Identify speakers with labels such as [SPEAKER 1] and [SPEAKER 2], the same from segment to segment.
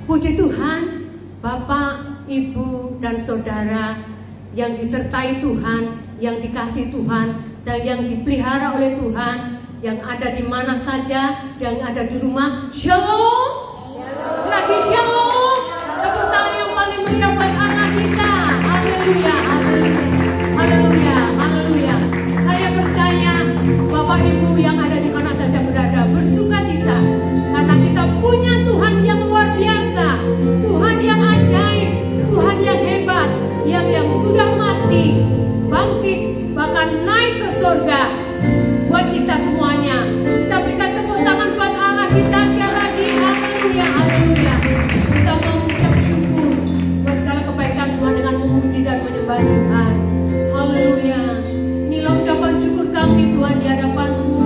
[SPEAKER 1] Puji Tuhan, Bapak, Ibu, dan Saudara yang disertai Tuhan, yang dikasihi Tuhan, dan yang dipelihara oleh Tuhan, yang ada di mana saja, yang ada di rumah. Shalom. Lagi shalom. Tepuk tangan yang paling meriah buat anak kita. Haleluya, haleluya, haleluya, haleluya. Saya percaya Bapak Ibu yang ada di mana saja berada bersuka cita karena kita punya Tuhan yang luar biasa, Tuhan yang ajaib, Tuhan yang hebat, yang sudah mati, bangkit, bahkan naik ke surga buat kita semuanya. Kita berikan tepuk tangan buat Allah kita sekali lagi. Haleluya, haleluya. Kita mau mengucap syukur buat segala kebaikan Tuhan dengan memuji dan menyembah Tuhan. Haleluya. Inilah ucapan syukur kami Tuhan di hadapan-Mu.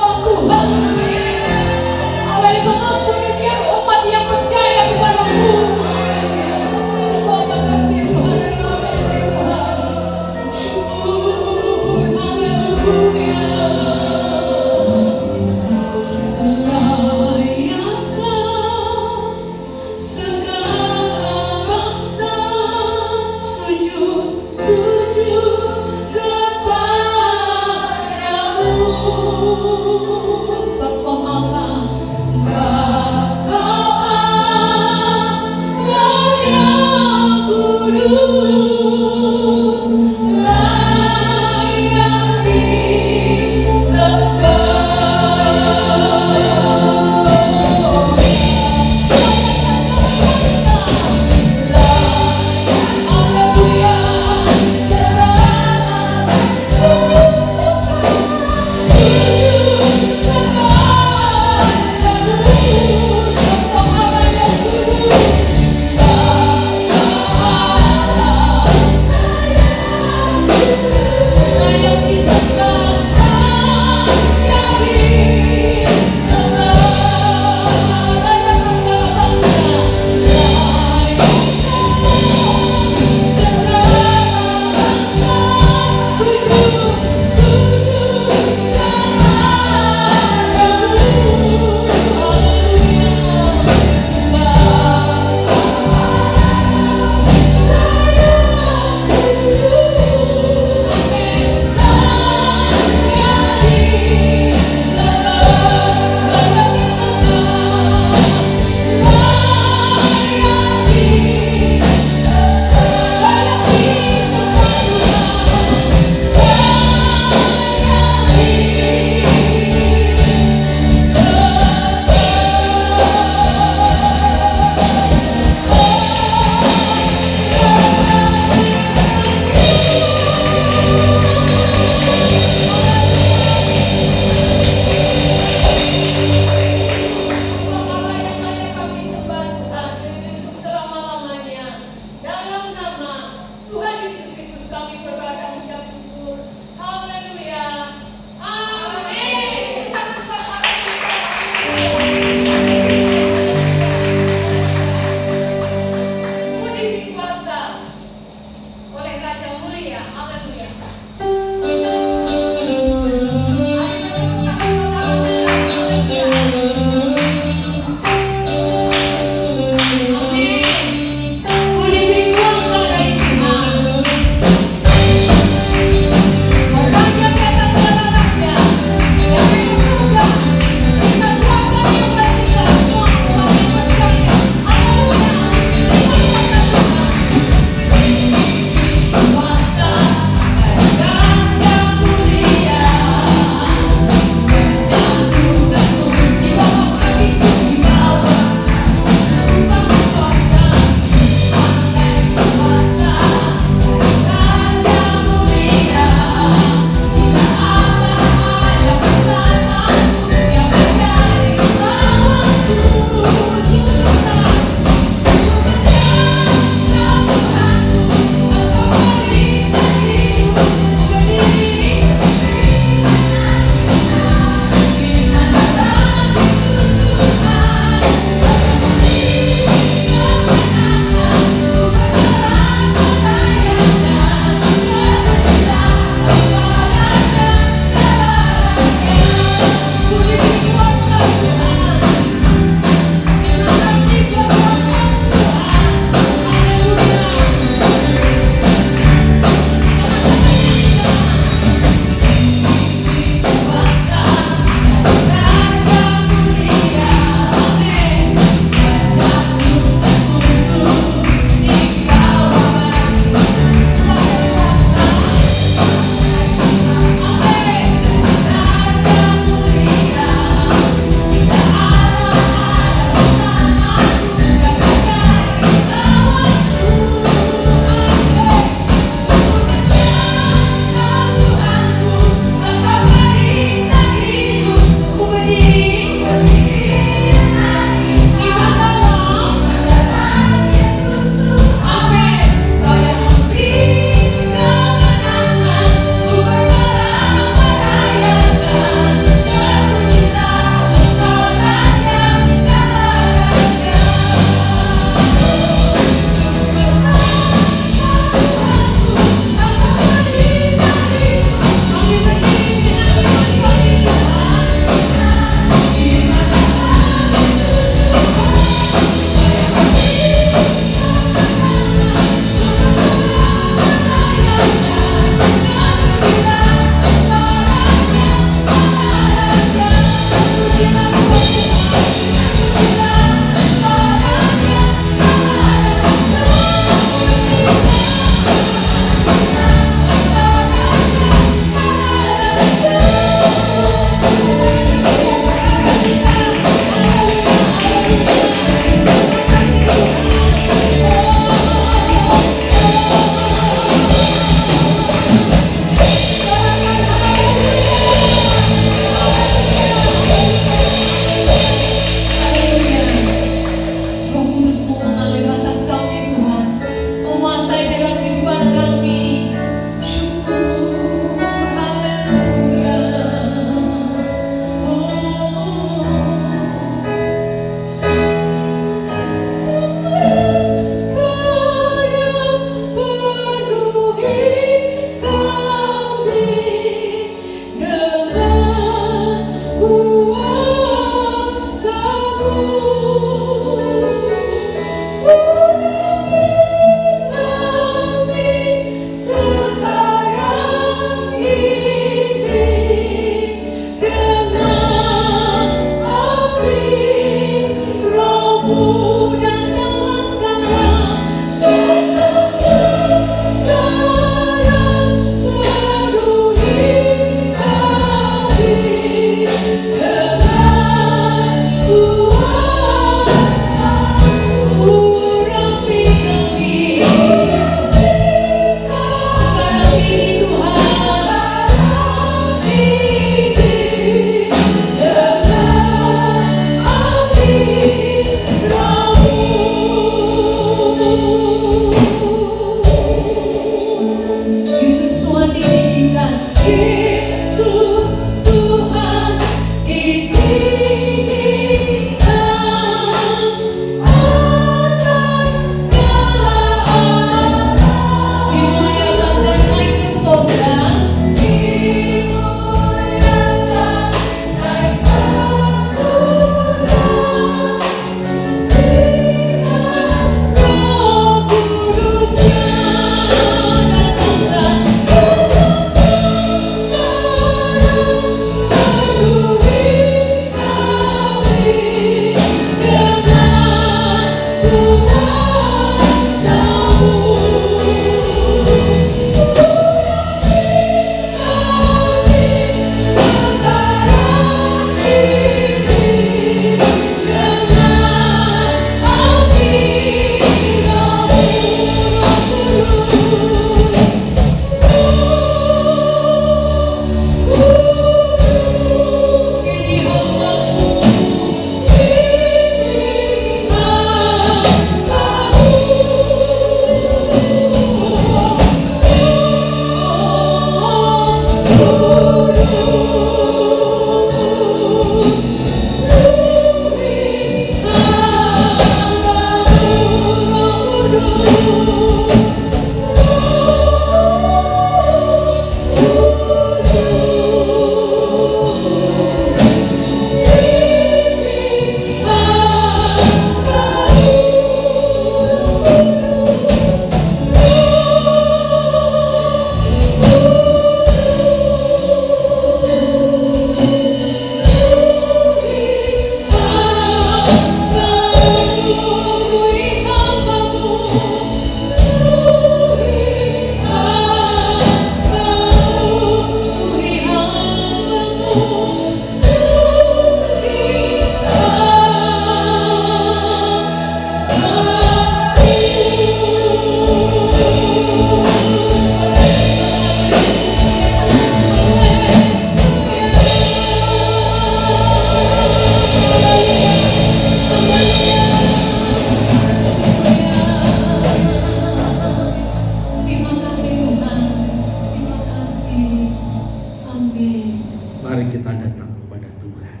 [SPEAKER 2] mari kita datang kepada Tuhan.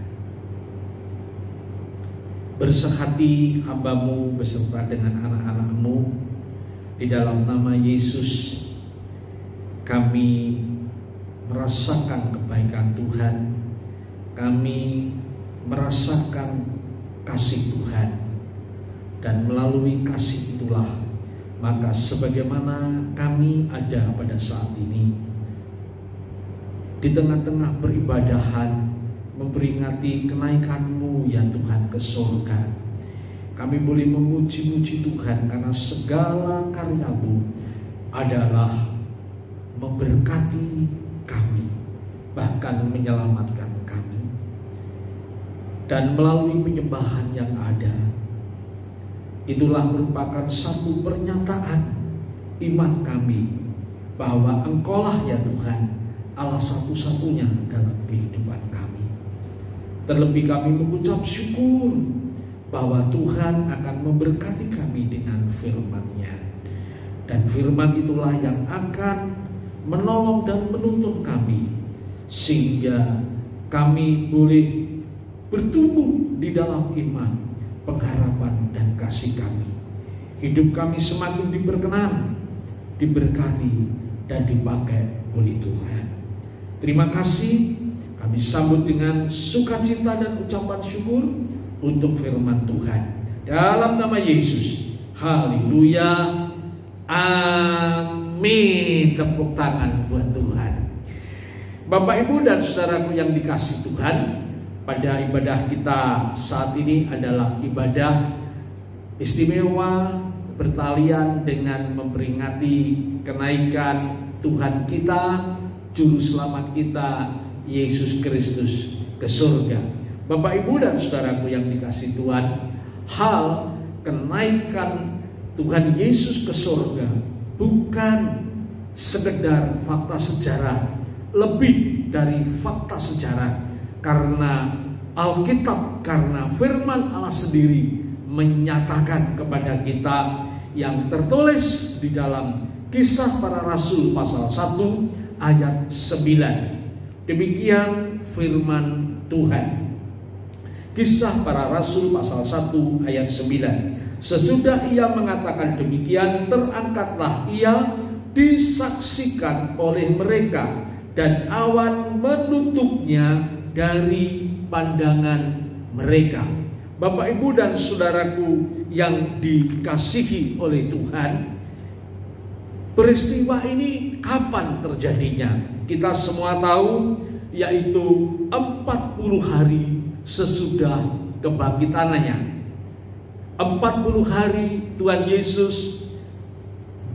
[SPEAKER 2] Bersehati hamba-Mu beserta dengan anak-anak-Mu, di dalam nama Yesus kami merasakan kebaikan Tuhan, kami merasakan kasih Tuhan, dan melalui kasih itulah maka sebagaimana kami ada pada saat ini di tengah-tengah peribadahan memperingati kenaikan-Mu ya Tuhan ke surga, kami boleh memuji-muji Tuhan karena segala karya-Mu adalah memberkati kami, bahkan menyelamatkan kami. Dan melalui penyembahan yang ada, itulah merupakan satu pernyataan iman kami bahwa Engkaulah ya Tuhan Allah satu-satunya dalam kehidupan kami. Terlebih kami mengucap syukur bahwa Tuhan akan memberkati kami dengan firman-Nya. Dan firman itulah yang akan menolong dan menuntun kami, sehingga kami boleh bertumbuh di dalam iman, pengharapan, dan kasih kami. Hidup kami semakin diberkenan, diberkati, dan dipakai oleh Tuhan. Terima kasih, kami sambut dengan sukacita dan ucapan syukur untuk firman Tuhan. Dalam nama Yesus, haleluya, amin. Tepuk tangan buat Tuhan. Bapak, Ibu, dan saudaraku yang dikasihi Tuhan, pada ibadah kita saat ini adalah ibadah istimewa bertalian dengan memperingati kenaikan Tuhan kita, Juru Selamat kita, Yesus Kristus ke surga. Bapak, Ibu, dan saudaraku yang dikasihi Tuhan, hal kenaikan Tuhan Yesus ke surga bukan sekedar fakta sejarah, lebih dari fakta sejarah. Karena Alkitab, karena firman Allah sendiri menyatakan kepada kita yang tertulis di dalam Kisah Para Rasul pasal 1 ayat 9. Demikian firman Tuhan. Kisah Para Rasul pasal 1 ayat 9. Sesudah ia mengatakan demikian, terangkatlah ia disaksikan oleh mereka, dan awan menutupnya dari pandangan mereka. Bapak, Ibu, dan saudaraku yang dikasihi oleh Tuhan, peristiwa ini kapan terjadinya? Kita semua tahu, yaitu 40 hari sesudah kebangkitannya. 40 hari Tuhan Yesus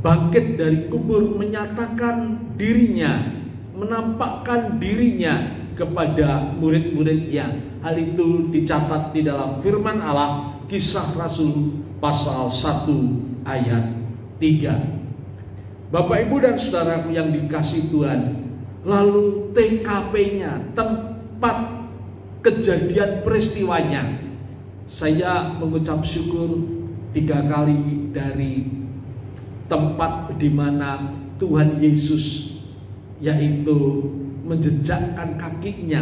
[SPEAKER 2] bangkit dari kubur, menyatakan dirinya, menampakkan dirinya kepada murid-muridnya. Hal itu dicatat di dalam firman Allah, Kisah Rasul pasal 1 ayat 3. Bapak, Ibu, dan saudaraku yang dikasihi Tuhan, lalu TKP-nya, tempat kejadian peristiwanya, saya mengucap syukur 3 kali dari tempat di mana Tuhan Yesus yaitu menjejakkan kakinya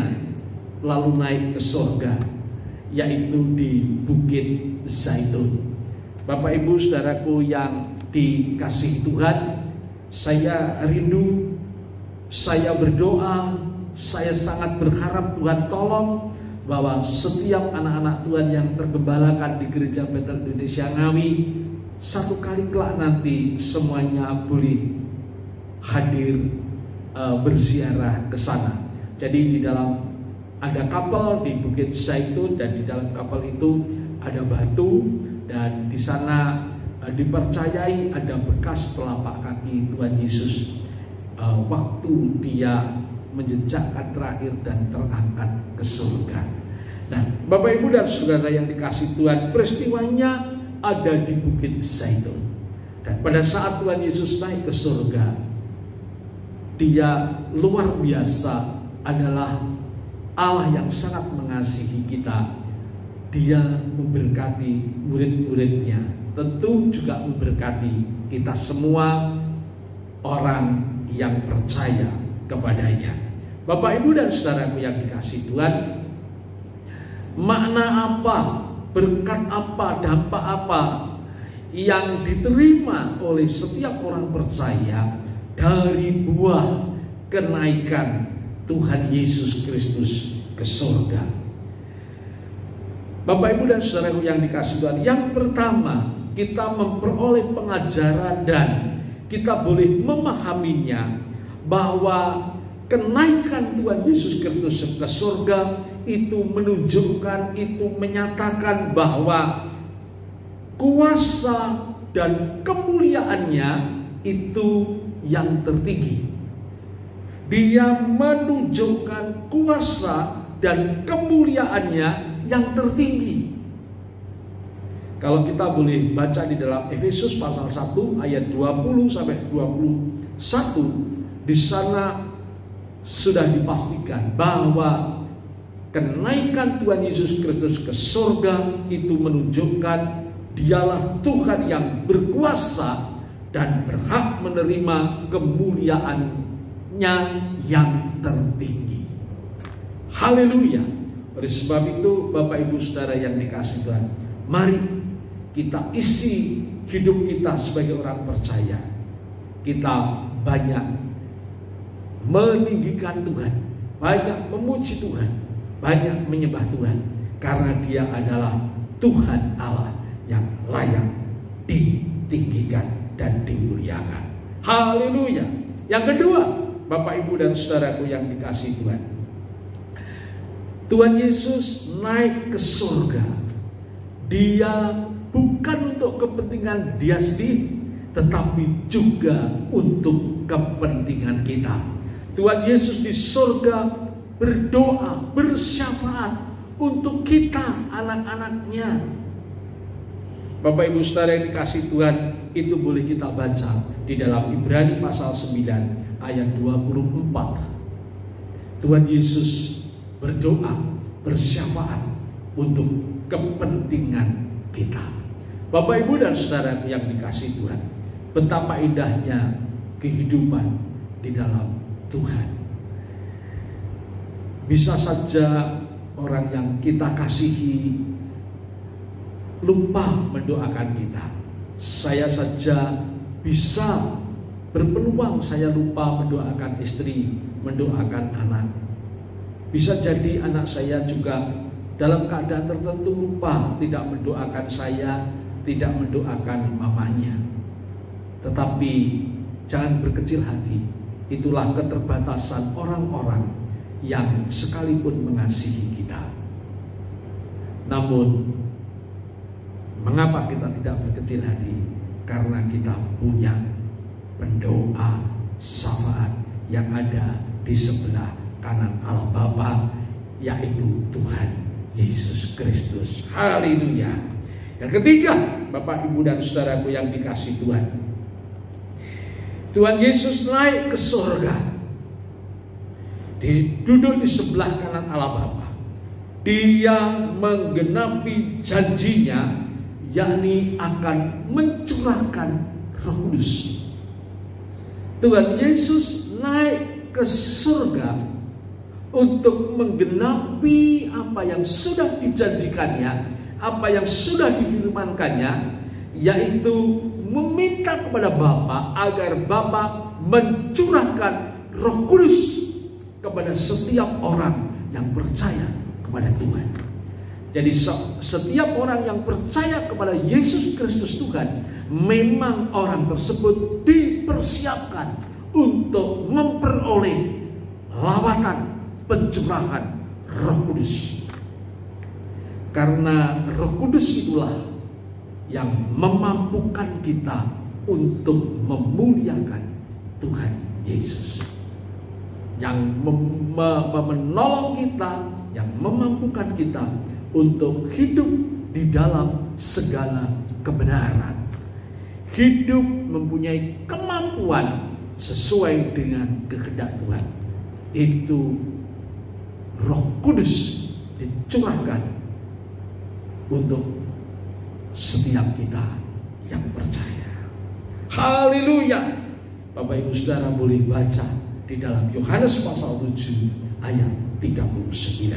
[SPEAKER 2] lalu naik ke surga, yaitu di Bukit Zaitun. Bapak, Ibu, saudaraku yang dikasihi Tuhan, saya rindu, saya berdoa, saya sangat berharap Tuhan tolong bahwa setiap anak-anak Tuhan yang tergembalakan di Gereja Bethel Indonesia Ngawi, satu kali kelak nanti semuanya boleh hadir berziarah ke sana. Jadi di dalam ada kapal di Bukit Zaitun, dan di dalam kapal itu ada batu, dan di sana dipercayai ada bekas telapak kaki Tuhan Yesus waktu dia menjejakkan terakhir dan terangkat ke surga. Nah, Bapak, Ibu, dan saudara yang dikasihi Tuhan, peristiwanya ada di Bukit Zaitun. Dan pada saat Tuhan Yesus naik ke surga, Dia luar biasa, adalah Allah yang sangat mengasihi kita. Dia memberkati murid-muridnya, tentu juga memberkati kita semua orang yang percaya kepadanya. Bapak, Ibu, dan saudaraku yang dikasihi Tuhan, makna apa, berkat apa, dampak apa yang diterima oleh setiap orang percaya dari buah kenaikan Tuhan Yesus Kristus ke surga? Bapak, Ibu, dan saudaraku yang dikasihi Tuhan, yang pertama, kita memperoleh pengajaran dan kita boleh memahaminya bahwa kenaikan Tuhan Yesus Kristus ke surga itu menunjukkan, itu menyatakan bahwa kuasa dan kemuliaannya itu yang tertinggi. Dia menunjukkan kuasa dan kemuliaannya yang tertinggi. Kalau kita boleh baca di dalam Efesus pasal 1 ayat 20 sampai 21, di sana sudah dipastikan bahwa kenaikan Tuhan Yesus Kristus ke surga itu menunjukkan dialah Tuhan yang berkuasa dan berhak menerima kemuliaannya yang tertinggi. Haleluya. Oleh sebab itu, Bapak, Ibu, Saudara yang dikasihi Tuhan, mari kita isi hidup kita sebagai orang percaya. Kita banyak meninggikan Tuhan, banyak memuji Tuhan, banyak menyembah Tuhan, karena Dia adalah Tuhan Allah yang layak ditinggikan dan dimuliakan. Haleluya. Yang kedua, Bapak, Ibu, dan saudaraku yang dikasihi Tuhan, Tuhan Yesus naik ke surga. Dia bukan untuk kepentingan Dia sendiri, tetapi juga untuk kepentingan kita. Tuhan Yesus di surga berdoa, bersyafaat untuk kita, anak-anaknya. Bapak, Ibu, Saudara yang dikasihi Tuhan, itu boleh kita baca di dalam Ibrani pasal 9 ayat 24. Tuhan Yesus berdoa, bersyafaat untuk kepentingan kita. Bapak, Ibu, dan saudara yang dikasihi Tuhan, betapa indahnya kehidupan di dalam Tuhan. Bisa saja orang yang kita kasihi lupa mendoakan kita. Saya saja bisa berpeluang saya lupa mendoakan istri, mendoakan anak. Bisa jadi anak saya juga dalam keadaan tertentu lupa, tidak mendoakan saya, tidak mendoakan mamanya. Tetapi jangan berkecil hati. Itulah keterbatasan orang-orang yang sekalipun mengasihi kita. Namun, mengapa kita tidak berkecil hati? Karena kita punya pendoa syafaat yang ada di sebelah kanan Allah Bapa, yaitu Tuhan Yesus Kristus. Haleluya. Yang ketiga, Bapak, Ibu, dan saudaraku yang dikasihi Tuhan, Tuhan Yesus naik ke surga, duduk di sebelah kanan Allah Bapa. Dia menggenapi janjinya, yakni akan mencurahkan Roh Kudus. Tuhan Yesus naik ke surga untuk menggenapi apa yang sudah dijanjikannya, apa yang sudah difirmankannya, yaitu meminta kepada Bapa agar Bapa mencurahkan Roh Kudus kepada setiap orang yang percaya kepada Tuhan. Jadi setiap orang yang percaya kepada Yesus Kristus Tuhan, memang orang tersebut dipersiapkan untuk memperoleh lawatan pencurahan Roh Kudus. Karena Roh Kudus itulah yang memampukan kita untuk memuliakan Tuhan Yesus, yang menolong kita, yang memampukan kita untuk hidup di dalam segala kebenaran, hidup mempunyai kemampuan sesuai dengan kehendak Tuhan. Itu Roh Kudus dicurahkan untuk setiap kita yang percaya. Haleluya. Bapak, Ibu, Saudara boleh baca di dalam Yohanes pasal 7 ayat 39.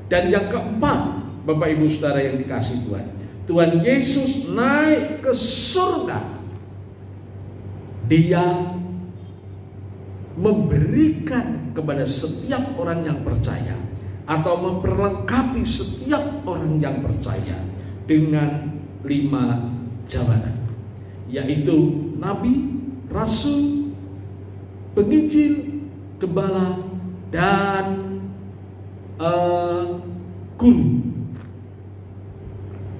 [SPEAKER 2] Dan yang keempat, Bapak Ibu Saudara yang dikasihi Tuhan, Tuhan Yesus naik ke surga. Dia memberikan kepada setiap orang yang percaya, atau memperlengkapi setiap orang yang percaya dengan 5 jabatan, yaitu nabi, rasul, penginjil, gembala, dan guru.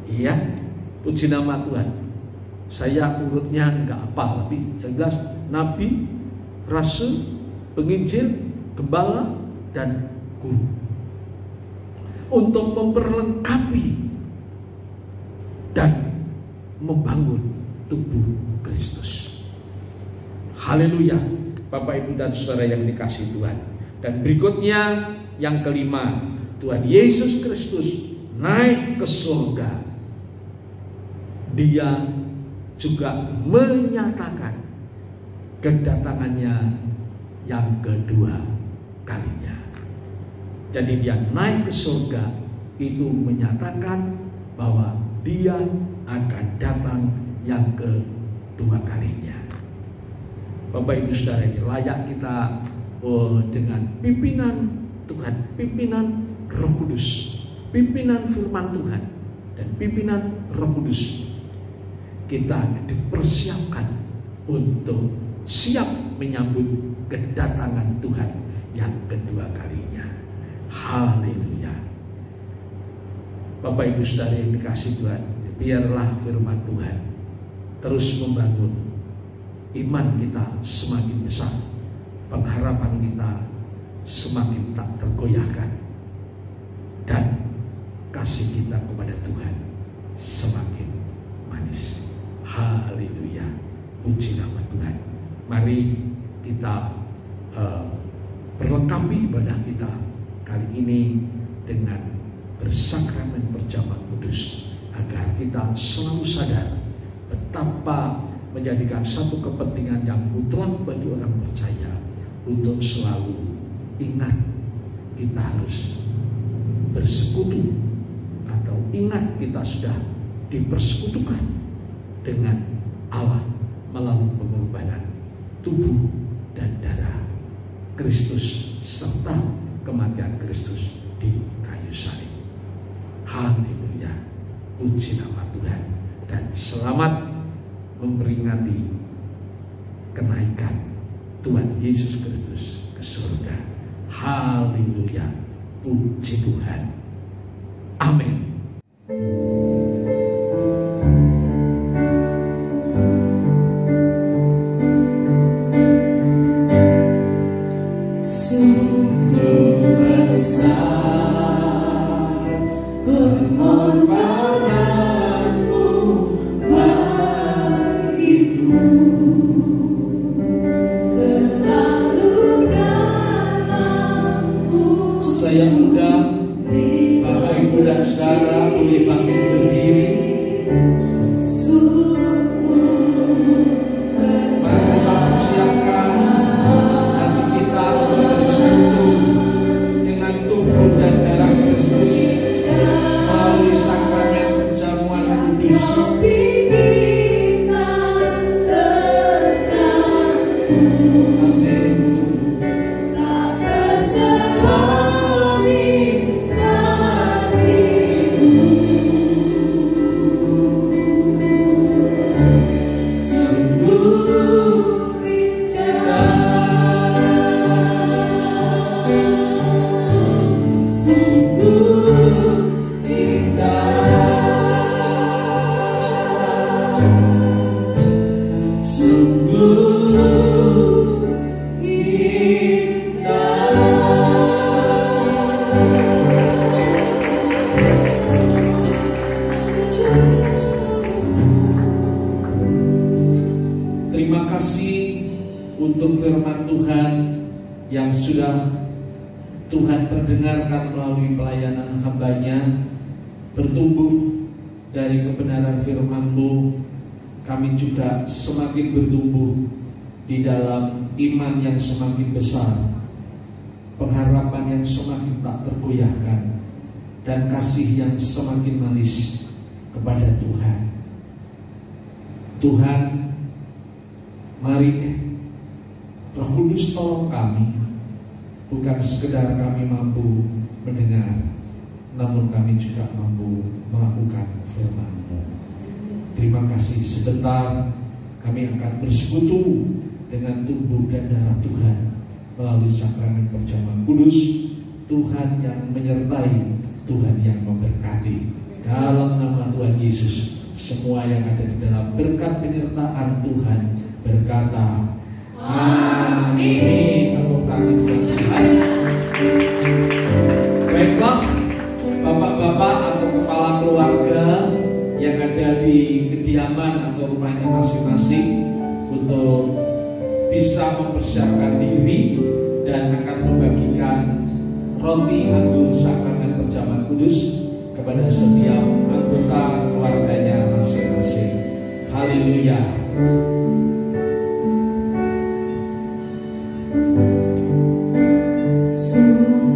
[SPEAKER 2] Iya, puji nama Tuhan. Saya urutnya nggak apa, tapi yang jelas nabi, rasul, penginjil, gembala, dan guru, untuk memperlengkapi dan membangun tubuh Kristus. Haleluya, Bapak Ibu dan Saudara yang dikasihi Tuhan. Dan berikutnya yang kelima, Tuhan Yesus Kristus naik ke surga. Dia juga menyatakan kedatangannya yang kedua kalinya. Jadi dia naik ke surga itu menyatakan bahwa dia akan datang yang kedua kalinya. Bapak Ibu Saudara, ini layak kita dengan pimpinan Tuhan, pimpinan Roh Kudus, pimpinan firman Tuhan, dan pimpinan Roh Kudus, kita dipersiapkan untuk siap menyambut kedatangan Tuhan yang kedua kalinya. Haleluya. Bapak Ibu Saudara yang dikasihi Tuhan, biarlah firman Tuhan terus membangun iman kita semakin besar, pengharapan kita semakin tak tergoyahkan, dan kasih kita kepada Tuhan semakin manis. Haleluya, puji nama Tuhan. Mari kita perlengkapi ibadah kita kali ini dengan bersakramen perjamuan kudus, agar kita selalu sadar betapa menjadikan satu kepentingan yang mutlak bagi orang percaya untuk selalu ingat kita harus bersekutu, atau ingat kita sudah dipersekutukan dengan Allah melalui pengorbanan tubuh dan darah Kristus serta kematian Kristus di kayu salib. Haleluya, puji nama Tuhan, dan selamat memperingati kenaikan Tuhan Yesus Kristus ke surga. Haleluya, puji Tuhan. Amin.
[SPEAKER 3] Saya undang Bapak Ibu dan Saudara boleh bangkit berdiri. Mari kita persiapkan hati kita untuk bersatu dengan tubuh dan darah Kristus melalui sakramen perjamuan kudus. Amin. Terima kasih untuk firman Tuhan yang sudah Tuhan perdengarkan melalui pelayanan hamba-Nya. Bertumbuh dari kebenaran firman-Mu, kami juga semakin bertumbuh di dalam
[SPEAKER 2] iman yang semakin besar, pengharapan yang semakin tak tergoyahkan, dan kasih yang semakin manis kepada Tuhan. Tuhan, mari Roh Kudus tolong kami, bukan sekedar kami mampu mendengar, namun kami juga mampu melakukan firman-Mu. Terima kasih. Sebentar kami akan bersekutu dengan tubuh dan darah Tuhan melalui sakramen perjamuan kudus. Tuhan yang menyertai, Tuhan yang memberkati. Dalam nama Tuhan Yesus, semua yang ada di dalam berkat penyertaan Tuhan berkata amin. Tepuk tangan buat Tuhan. Baiklah, bapak-bapak atau kepala keluarga yang ada di kediaman atau rumahnya masing-masing untuk bisa mempersiapkan diri dan akan membagikan roti anggur sakramen perjamuan kudus kepada setiap anggota keluarganya masing-masing. Haleluya.
[SPEAKER 4] Sungguh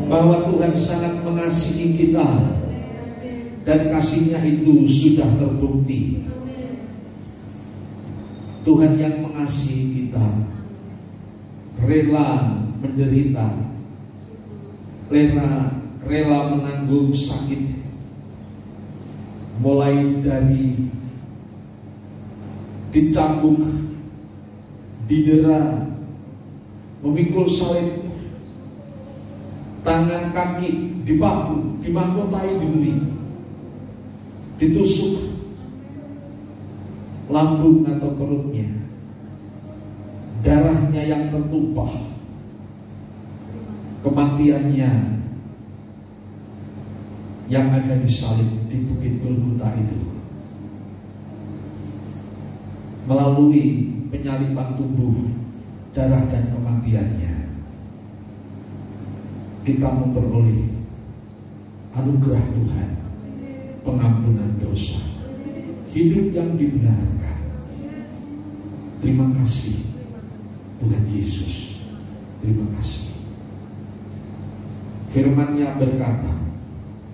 [SPEAKER 2] bahwa Tuhan sangat mengasihi kita dan kasih-Nya itu sudah terbukti. Tuhan yang mengasihi kita, rela menderita, rela menanggung sakit, mulai dari dicambuk, didera, memikul salib, tangan kaki dipaku, dimahkotai duri, ditusuk lambung atau perutnya, darahnya yang tertumpah, kematiannya yang ada di salib di Bukit Golgota itu. Melalui penyalipan tubuh, darah dan kematiannya, kita memperoleh anugerah Tuhan, pengampunan dosa, hidup yang dibenarkan. Terima kasih Tuhan Yesus, terima kasih. Firman-Nya berkata,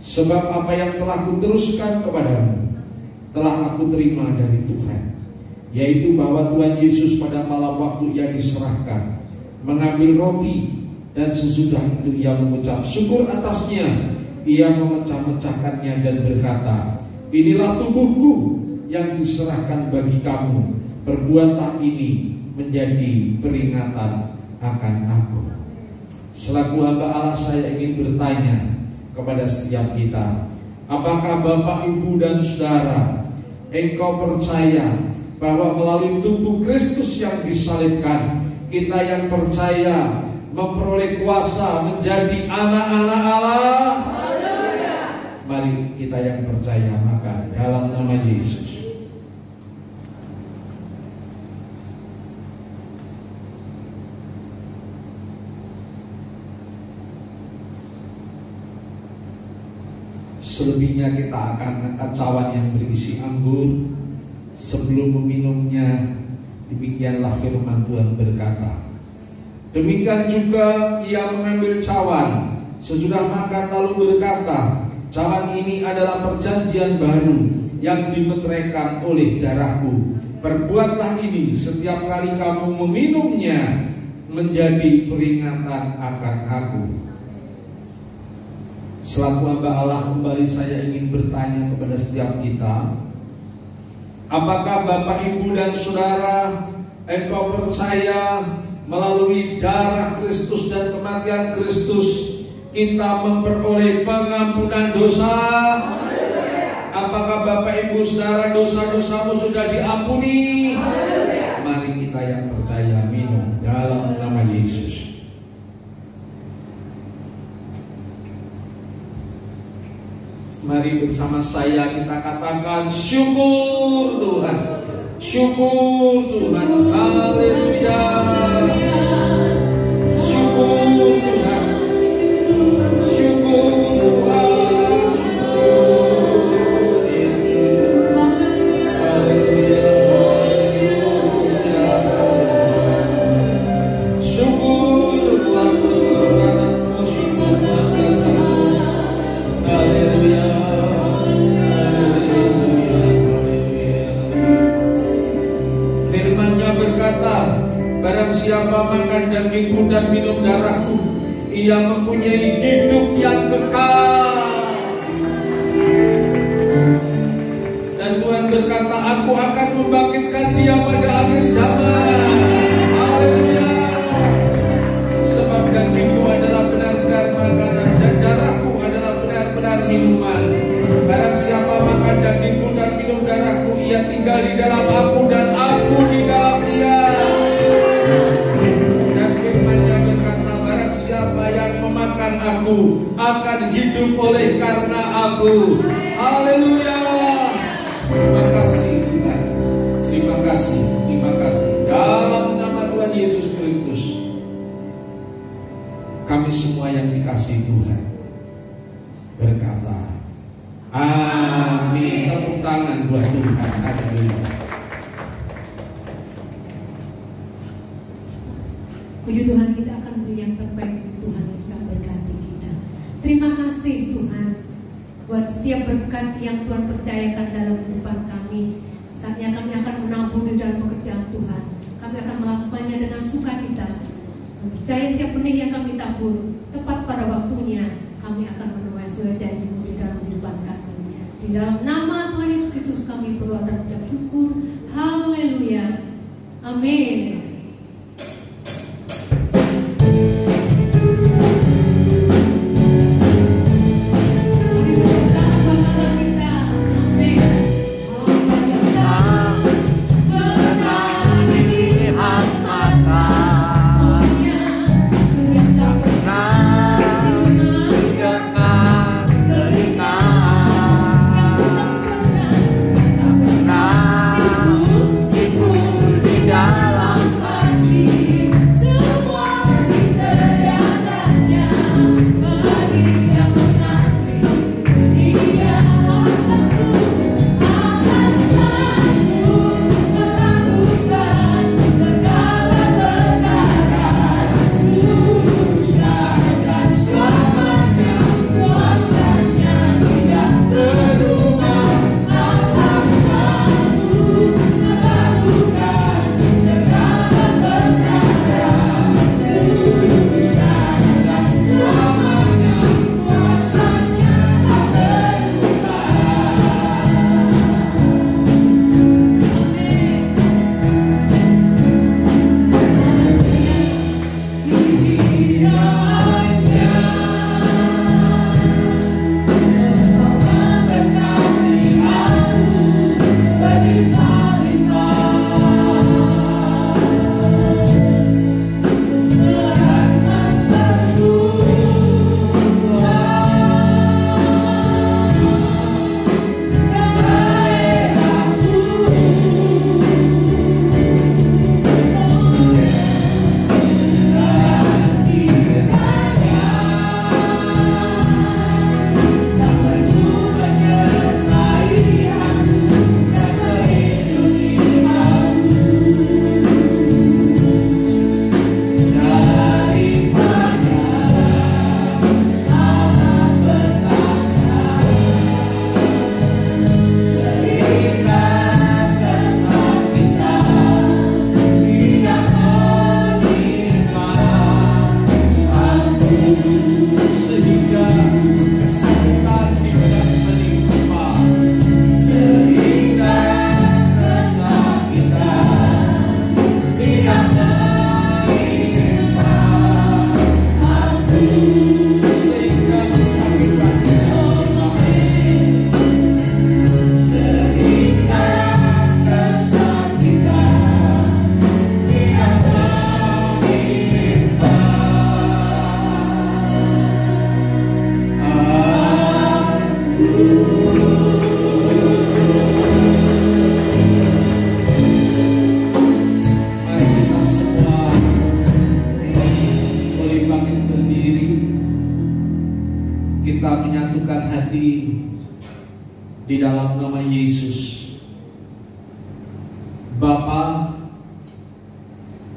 [SPEAKER 2] sebab apa yang telah kuteruskan kepadamu telah aku terima dari Tuhan, yaitu bahwa Tuhan Yesus pada malam waktu Ia diserahkan mengambil roti, dan sesudah itu Ia mengucap syukur atasnya, Ia memecah-mecahkannya dan berkata, inilah tubuhku yang diserahkan bagi kamu, perbuatlah ini menjadi peringatan akan aku. Selaku hamba Allah, saya ingin bertanya kepada setiap kita, apakah Bapak, Ibu, dan Saudara, engkau percaya bahwa melalui tubuh Kristus yang disalibkan, kita yang percaya memperoleh kuasa menjadi anak-anak Allah? Mari kita yang percaya makan dalam nama Yesus. Selebihnya kita akan angkat cawan yang berisi anggur. Sebelum meminumnya, demikianlah firman Tuhan berkata, demikian juga Ia mengambil cawan sesudah makan lalu berkata, cawan ini adalah perjanjian baru yang dimeteraikan oleh darahku. Perbuatlah ini setiap kali kamu meminumnya menjadi peringatan akan aku. Selaku hamba Allah, kembali saya ingin bertanya kepada setiap kita, apakah Bapak, Ibu, dan Saudara, engkau percaya melalui darah Kristus dan kematian Kristus kita memperoleh pengampunan dosa? Apakah Bapak, Ibu, Saudara, dosa-dosamu sudah diampuni? Mari kita yang percaya minum dalam nama Yesus. Mari bersama saya kita katakan syukur Tuhan, syukur Tuhan, haleluya, syukur Tuhan, syukur Tuhan, syukur Yesus, haleluya, syukur Tuhan, syukur Tuhan, haleluya. Barang siapa makan dagingku dan minum darahku, ia mempunyai hidup yang kekal. Dan Tuhan berkata, aku akan membangkitkan dia pada akhir zaman. Haleluya. Sebab dagingku adalah benar-benar makanan dan darahku adalah benar-benar minuman. Barang siapa makan dagingku dan minum darahku, ia tinggal di dalam aku dan aku di dalam dia. Dan firman-Nya berkata, barang siapa yang memakan aku akan hidup oleh karena aku. Haleluya. Terima kasih Tuhan. Terima kasih, terima kasih. Dalam nama Tuhan Yesus Kristus, kami semua yang dikasihi Tuhan berkata amin. Tepuk tangan buat Tuhan. Haleluya.
[SPEAKER 1] Puji Tuhan, kita akan beri yang terbaik untuk Tuhan yang telah berkati kita. Terima kasih Tuhan buat setiap berkat yang Tuhan percayakan dalam kehidupan kami. Saatnya kami akan menabur di dalam pekerjaan Tuhan. Kami akan melakukannya dengan sukacita. Percaya setiap benih yang kami tabur, tepat pada waktunya kami akan menuai sesuai janji-Mu di dalam kehidupan kami. Di dalam nama Tuhan Yesus Kristus kami berdoa dan ucap syukur. Haleluya. Amin.
[SPEAKER 2] Di dalam nama Yesus. Bapa,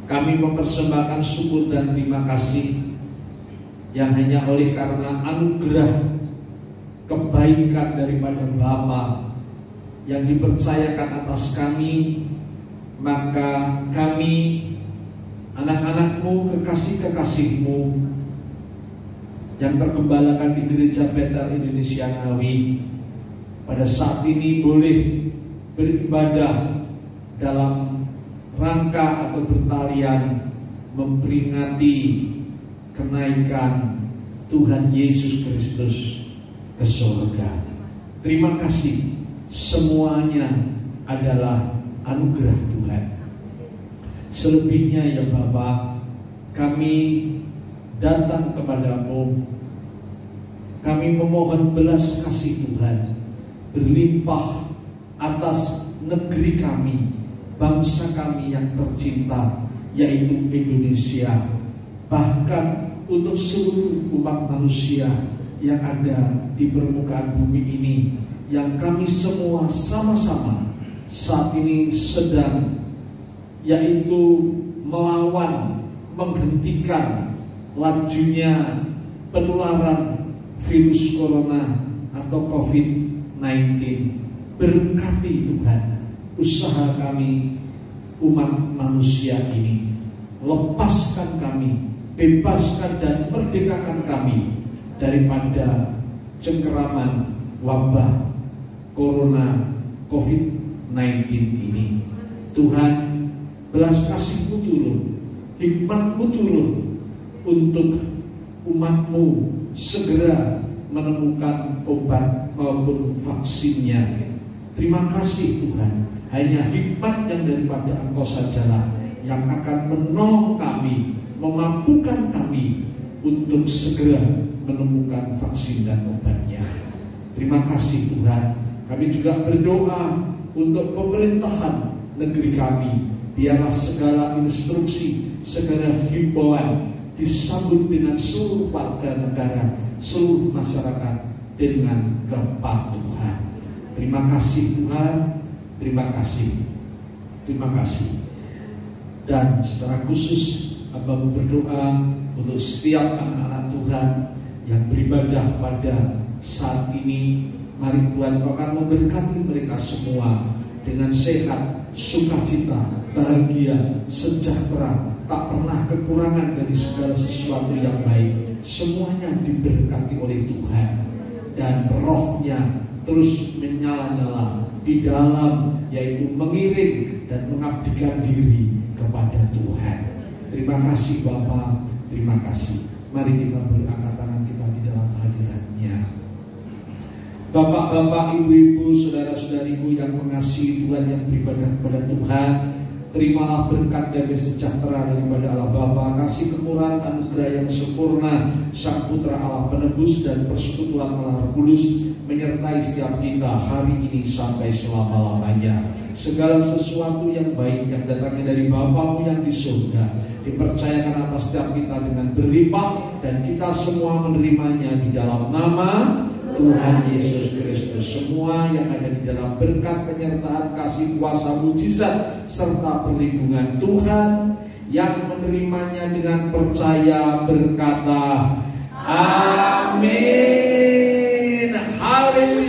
[SPEAKER 2] kami mempersembahkan syukur dan terima kasih yang hanya oleh karena anugerah kebaikan daripada Bapa yang dipercayakan atas kami, maka kami anak-anak-Mu, kekasih-kekasih-Mu yang tergembalakan di Gereja Bethel Indonesia Ngawi pada saat ini boleh beribadah dalam rangka atau bertalian memperingati kenaikan Tuhan Yesus Kristus ke surga. Terima kasih, semuanya adalah anugerah Tuhan. Selebihnya ya Bapa, kami datang kepadamu, kami memohon belas kasih Tuhan berlimpah atas negeri kami, bangsa kami yang tercinta, yaitu Indonesia, bahkan untuk seluruh umat manusia yang ada di permukaan bumi ini, yang kami semua sama-sama saat ini sedang, yaitu melawan, menghentikan lajunya penularan virus corona atau COVID-19. Berkati Tuhan usaha kami umat manusia ini. Lepaskan kami, bebaskan dan merdekakan kami daripada cengkeraman wabah corona COVID-19 ini. Tuhan, belas kasih-Mu turun, hikmat-Mu turun untuk umat-Mu segera menemukan obat maupun vaksinnya. Terima kasih Tuhan, hanya hikmat yang daripada Engkau sajalah yang akan menolong kami, memampukan kami untuk segera menemukan vaksin dan obatnya. Terima kasih Tuhan. Kami juga berdoa untuk pemerintahan negeri kami. Biarlah segala instruksi, segala himbauan disambut dengan seluruh warga negara, seluruh masyarakat dengan kepatuhan. Terima kasih Tuhan, terima kasih, terima kasih. Dan secara khusus Hamba berdoa untuk setiap anak-anak Tuhan yang beribadah pada saat ini. Mari Tuhan Kau akan memberkati mereka semua dengan sehat, sukacita, bahagia, sejahtera, tak pernah kekurangan dari segala sesuatu yang baik. Semuanya diberkati oleh Tuhan, dan rohnya terus menyala-nyala di dalam, yaitu mengiring dan mengabdikan diri kepada Tuhan. Terima kasih Bapa, terima kasih. Mari kita berangkat tangan kita di dalam hadirat-Nya. Bapak-bapak, ibu-ibu, saudara-saudariku yang mengasihi Tuhan, yang beribadah kepada Tuhan, terimalah berkat damai sejahtera daripada Allah Bapa, kasih kemurahan anugerah yang sempurna Sang Putra Allah Penebus dan persekutuan Allah Roh Kudus menyertai setiap kita hari ini sampai selama-lamanya. Segala sesuatu yang baik yang datangnya dari Bapa-Mu yang di surga dipercayakan atas setiap kita dengan berlimpah, dan kita semua menerimanya di dalam nama Tuhan Yesus Kristus. Semua yang ada di dalam berkat, penyertaan, kasih, kuasa, mujizat serta perlindungan Tuhan, yang menerimanya dengan percaya berkata amin. Haleluya.